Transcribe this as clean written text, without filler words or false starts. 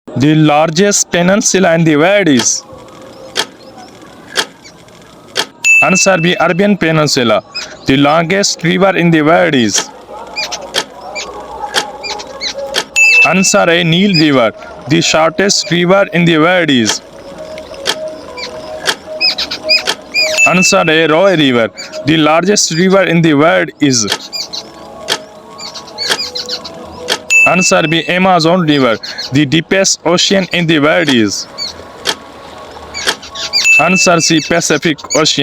The largest peninsula in the world is. Answer B. Arabian Peninsula. The longest river in the world is. Answer A. Nile River. The shortest river in the world is. Answer A. Roy River. The largest river in the world is. Answer B. Amazon River. The deepest ocean in the world is. Answer C. Pacific Ocean.